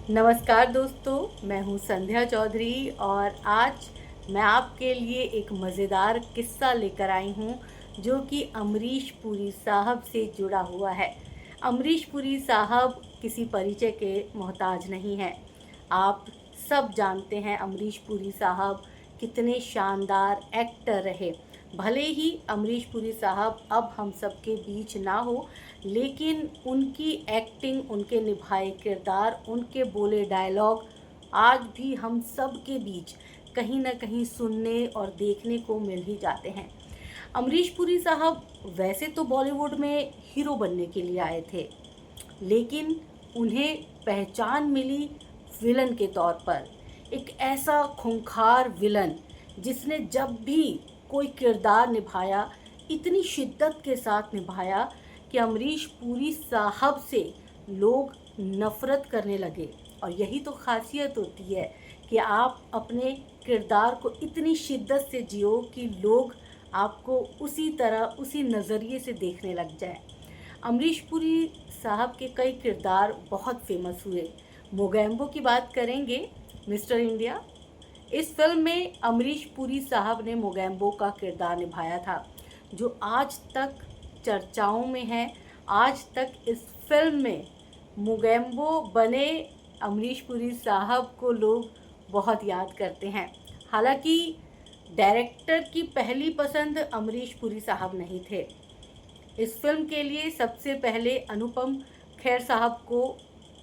नमस्कार दोस्तों, मैं हूँ संध्या चौधरी और आज मैं आपके लिए एक मज़ेदार किस्सा लेकर आई हूँ जो कि अमरीश पुरी साहब से जुड़ा हुआ है। अमरीश पुरी साहब किसी परिचय के मोहताज नहीं हैं। आप सब जानते हैं अमरीश पुरी साहब कितने शानदार एक्टर रहे। भले ही अमरीश पुरी साहब अब हम सब के बीच ना हो, लेकिन उनकी एक्टिंग, उनके निभाए किरदार, उनके बोले डायलॉग आज भी हम सब के बीच कहीं ना कहीं सुनने और देखने को मिल ही जाते हैं। अमरीश पुरी साहब वैसे तो बॉलीवुड में हीरो बनने के लिए आए थे, लेकिन उन्हें पहचान मिली विलन के तौर पर। एक ऐसा खूंखार विलन जिसने जब भी कोई किरदार निभाया, इतनी शिद्दत के साथ निभाया कि अमरीश पुरी साहब से लोग नफ़रत करने लगे। और यही तो खासियत होती है कि आप अपने किरदार को इतनी शिद्दत से जियो कि लोग आपको उसी तरह, उसी नज़रिए से देखने लग जाए। अमरीश पुरी साहब के कई किरदार बहुत फेमस हुए। मोगैम्बो की बात करेंगे, मिस्टर इंडिया। इस फिल्म में अमरीश पुरी साहब ने मोगैम्बो का किरदार निभाया था, जो आज तक चर्चाओं में है। आज तक इस फिल्म में मोगैम्बो बने अमरीश पुरी साहब को लोग बहुत याद करते हैं। हालांकि डायरेक्टर की पहली पसंद अमरीश पुरी साहब नहीं थे। इस फिल्म के लिए सबसे पहले अनुपम खेर साहब को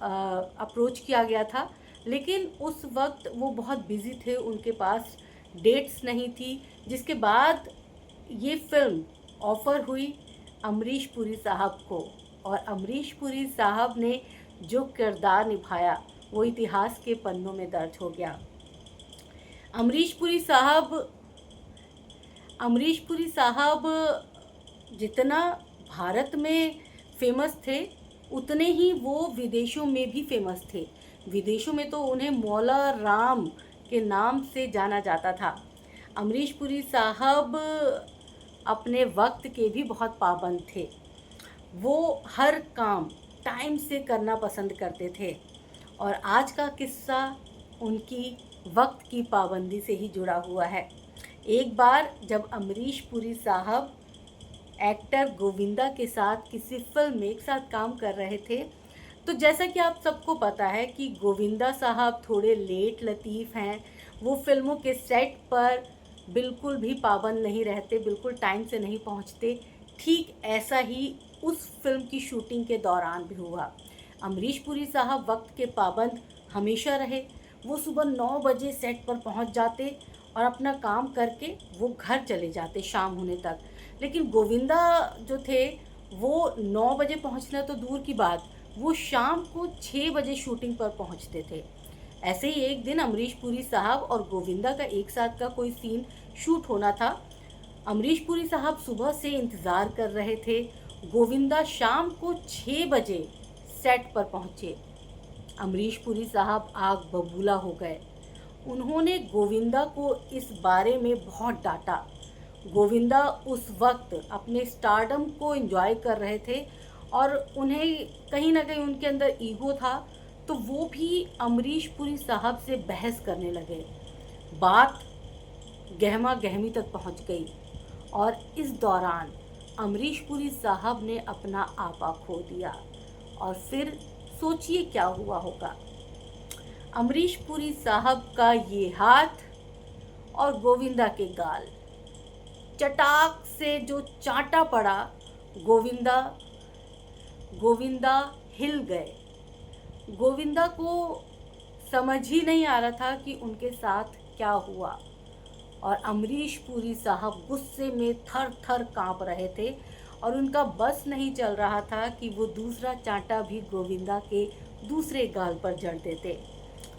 अप्रोच किया गया था, लेकिन उस वक्त वो बहुत बिज़ी थे, उनके पास डेट्स नहीं थी। जिसके बाद ये फिल्म ऑफ़र हुई अमरीश पुरी साहब को, और अमरीश पुरी साहब ने जो किरदार निभाया वो इतिहास के पन्नों में दर्ज हो गया। अमरीश पुरी साहब अमरीश पुरी साहब जितना भारत में फेमस थे, उतने ही वो विदेशों में भी फेमस थे। विदेशों में तो उन्हें मौला राम के नाम से जाना जाता था। अमरीश पुरी साहब अपने वक्त के भी बहुत पाबंद थे। वो हर काम टाइम से करना पसंद करते थे, और आज का किस्सा उनकी वक्त की पाबंदी से ही जुड़ा हुआ है। एक बार जब अमरीश पुरी साहब एक्टर गोविंदा के साथ किसी फिल्म में एक साथ काम कर रहे थे, तो जैसा कि आप सबको पता है कि गोविंदा साहब थोड़े लेट लतीफ़ हैं। वो फिल्मों के सेट पर बिल्कुल भी पाबंद नहीं रहते, बिल्कुल टाइम से नहीं पहुंचते। ठीक ऐसा ही उस फिल्म की शूटिंग के दौरान भी हुआ। अमरीश पुरी साहब वक्त के पाबंद हमेशा रहे। वो सुबह 9 बजे सेट पर पहुंच जाते और अपना काम करके वो घर चले जाते शाम होने तक। लेकिन गोविंदा जो थे, वो 9 बजे पहुंचना तो दूर की बात, वो शाम को 6 बजे शूटिंग पर पहुंचते थे। ऐसे ही एक दिन अमरीश पुरी साहब और गोविंदा का एक साथ का कोई सीन शूट होना था। अमरीश पुरी साहब सुबह से इंतज़ार कर रहे थे। गोविंदा शाम को 6 बजे सेट पर पहुंचे। अमरीश पुरी साहब आग बबूला हो गए। उन्होंने गोविंदा को इस बारे में बहुत डांटा। गोविंदा उस वक्त अपने स्टारडम को एंजॉय कर रहे थे, और उन्हें कहीं ना कहीं उनके अंदर ईगो था, तो वो भी अमरीश पुरी साहब से बहस करने लगे। बात गहमा गहमी तक पहुंच गई, और इस दौरान अमरीश पुरी साहब ने अपना आपा खो दिया। और फिर सोचिए क्या हुआ होगा। अमरीश पुरी साहब का ये हाथ और गोविंदा के गाल, चटाक से जो चांटा पड़ा, गोविंदा गोविंदा हिल गए। गोविंदा को समझ ही नहीं आ रहा था कि उनके साथ क्या हुआ, और अमरीश पुरी साहब गुस्से में थर थर कांप रहे थे, और उनका बस नहीं चल रहा था कि वो दूसरा चांटा भी गोविंदा के दूसरे गाल पर जड़ देते।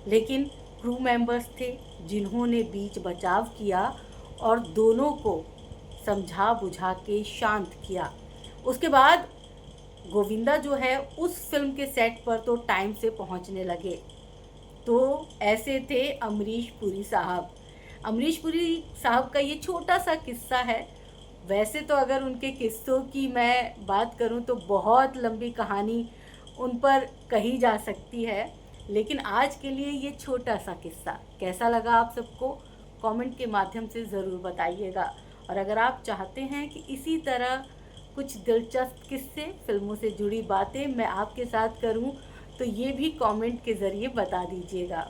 लेकिन क्रू मेंबर्स थे जिन्होंने बीच बचाव किया और दोनों को समझा बुझा के शांत किया। उसके बाद गोविंदा जो है उस फिल्म के सेट पर तो टाइम से पहुंचने लगे। तो ऐसे थे अमरीश पुरी साहब। अमरीश पुरी साहब का ये छोटा सा किस्सा है। वैसे तो अगर उनके किस्सों की मैं बात करूं तो बहुत लंबी कहानी उन पर कही जा सकती है, लेकिन आज के लिए ये छोटा सा किस्सा कैसा लगा आप सबको कमेंट के माध्यम से ज़रूर बताइएगा। और अगर आप चाहते हैं कि इसी तरह कुछ दिलचस्प किस्से, फिल्मों से जुड़ी बातें मैं आपके साथ करूं, तो ये भी कमेंट के ज़रिए बता दीजिएगा।